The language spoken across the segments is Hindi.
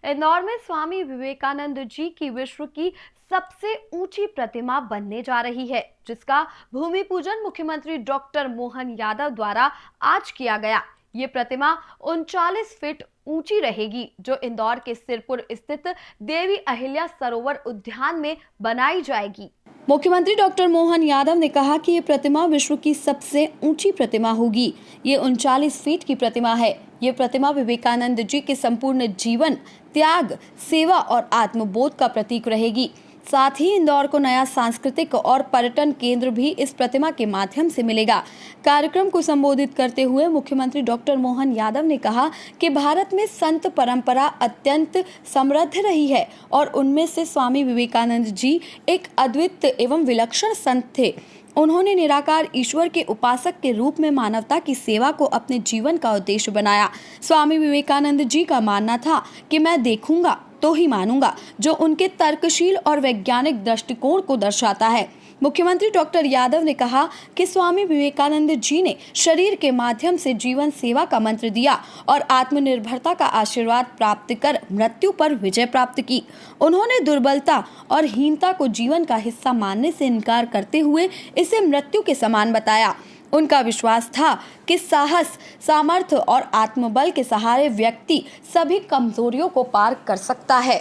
इंदौर में स्वामी विवेकानंद जी की विश्व की सबसे ऊंची प्रतिमा बनने जा रही है, जिसका भूमि पूजन मुख्यमंत्री डॉक्टर मोहन यादव द्वारा आज किया गया। ये प्रतिमा 39 फीट ऊंची रहेगी, जो इंदौर के सिरपुर स्थित देवी अहिल्या सरोवर उद्यान में बनाई जाएगी। मुख्यमंत्री डॉक्टर मोहन यादव ने कहा कि ये प्रतिमा विश्व की सबसे ऊंची प्रतिमा होगी। ये 39 फीट की प्रतिमा है। ये प्रतिमा विवेकानंद जी के संपूर्ण जीवन, त्याग, सेवा और आत्मबोध का प्रतीक रहेगी। साथ ही इंदौर को नया सांस्कृतिक और पर्यटन केंद्र भी इस प्रतिमा के माध्यम से मिलेगा। कार्यक्रम को संबोधित करते हुए मुख्यमंत्री डॉक्टर मोहन यादव ने कहा कि भारत में संत परंपरा अत्यंत समृद्ध रही है और उनमें से स्वामी विवेकानंद जी एक अद्वितीय एवं विलक्षण संत थे। उन्होंने निराकार ईश्वर के उपासक के रूप में मानवता की सेवा को अपने जीवन का उद्देश्य बनाया। स्वामी विवेकानंद जी का मानना था कि मैं देखूंगा तो ही मानूंगा, जो उनके तर्कशील और वैज्ञानिक दृष्टिकोण को दर्शाता है। मुख्यमंत्री डॉक्टर यादव ने कहा कि स्वामी विवेकानंद जी ने शरीर के माध्यम से जीवन सेवा का मंत्र दिया और आत्मनिर्भरता का आशीर्वाद प्राप्त कर मृत्यु पर विजय प्राप्त की। उन्होंने दुर्बलता और हीनता को जीवन का हिस्सा मानने से इनकार करते हुए इसे मृत्यु के समान बताया। उनका विश्वास था कि साहस, सामर्थ्य और आत्मबल के सहारे व्यक्ति सभी कमजोरियों को पार कर सकता है।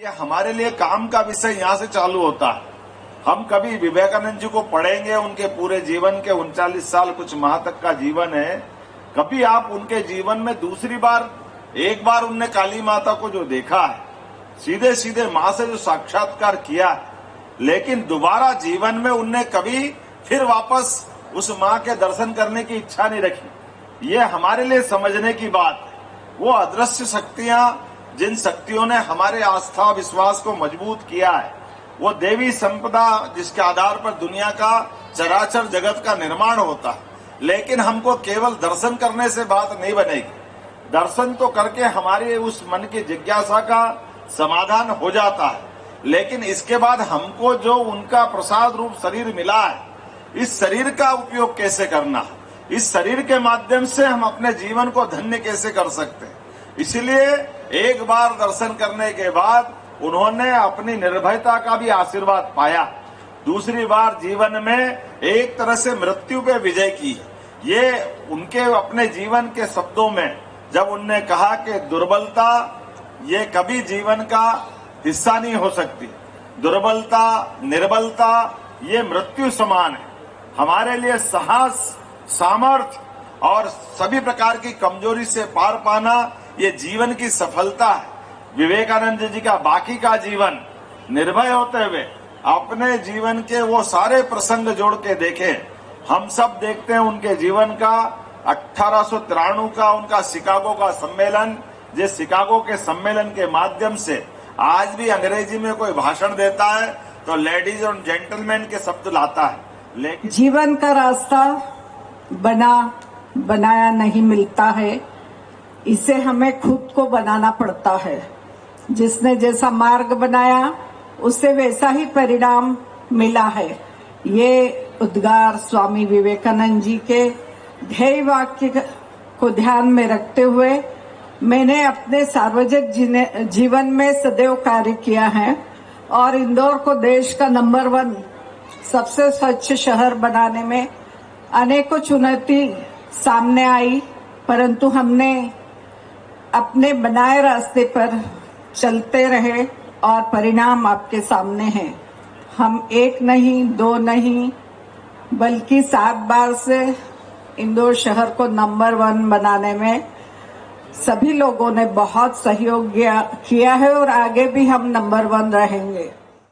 ये हमारे लिए काम का विषय यहाँ से चालू होता है। हम कभी विवेकानंद जी को पढ़ेंगे, उनके पूरे जीवन के 39 साल कुछ माह तक का जीवन है। कभी आप उनके जीवन में दूसरी बार, एक बार उनने काली माता को जो देखा है, सीधे सीधे माँ से जो साक्षात्कार किया है, लेकिन दोबारा जीवन में उनने कभी फिर वापस उस माँ के दर्शन करने की इच्छा नहीं रखी। ये हमारे लिए समझने की बात है। वो अदृश्य शक्तियां, जिन शक्तियों ने हमारे आस्था विश्वास को मजबूत किया है, वो देवी संपदा जिसके आधार पर दुनिया का चराचर जगत का निर्माण होता है। लेकिन हमको केवल दर्शन करने से बात नहीं बनेगी। दर्शन तो करके हमारे उस मन की जिज्ञासा का समाधान हो जाता है, लेकिन इसके बाद हमको जो उनका प्रसाद रूप शरीर मिला है, इस शरीर का उपयोग कैसे करना है, इस शरीर के माध्यम से हम अपने जीवन को धन्य कैसे कर सकते हैं। इसलिए एक बार दर्शन करने के बाद उन्होंने अपनी निर्भयता का भी आशीर्वाद पाया। दूसरी बार जीवन में एक तरह से मृत्यु पे विजय की। ये उनके अपने जीवन के शब्दों में जब उनने कहा कि दुर्बलता ये कभी जीवन का हिस्सा नहीं हो सकती, दुर्बलता, निर्बलता ये मृत्यु समान है। हमारे लिए साहस, सामर्थ्य और सभी प्रकार की कमजोरी से पार पाना ये जीवन की सफलता है। विवेकानंद जी का बाकी का जीवन निर्भय होते हुए अपने जीवन के वो सारे प्रसंग जोड़ के देखे। हम सब देखते हैं उनके जीवन का 1893 का उनका शिकागो का सम्मेलन, जिस शिकागो के सम्मेलन के माध्यम से आज भी अंग्रेजी में कोई भाषण देता है तो लेडीज और जेंटलमैन के शब्द लाता है। लेकिन जीवन का रास्ता बनाया नहीं मिलता है, इसे हमें खुद को बनाना पड़ता है। जिसने जैसा मार्ग बनाया उससे वैसा ही परिणाम मिला है। ये उद्गार स्वामी विवेकानंद जी के ध्येय वाक्य को ध्यान में रखते हुए मैंने अपने सार्वजनिक जीवन में सदैव कार्य किया है और इंदौर को देश का नंबर 1 सबसे स्वच्छ शहर बनाने में अनेकों चुनौती सामने आई, परंतु हमने अपने बनाए रास्ते पर चलते रहे और परिणाम आपके सामने हैं। हम 1 नहीं, 2 नहीं, बल्कि 7 बार से इंदौर शहर को नंबर 1 बनाने में सभी लोगों ने बहुत सहयोग किया है और आगे भी हम नंबर 1 रहेंगे।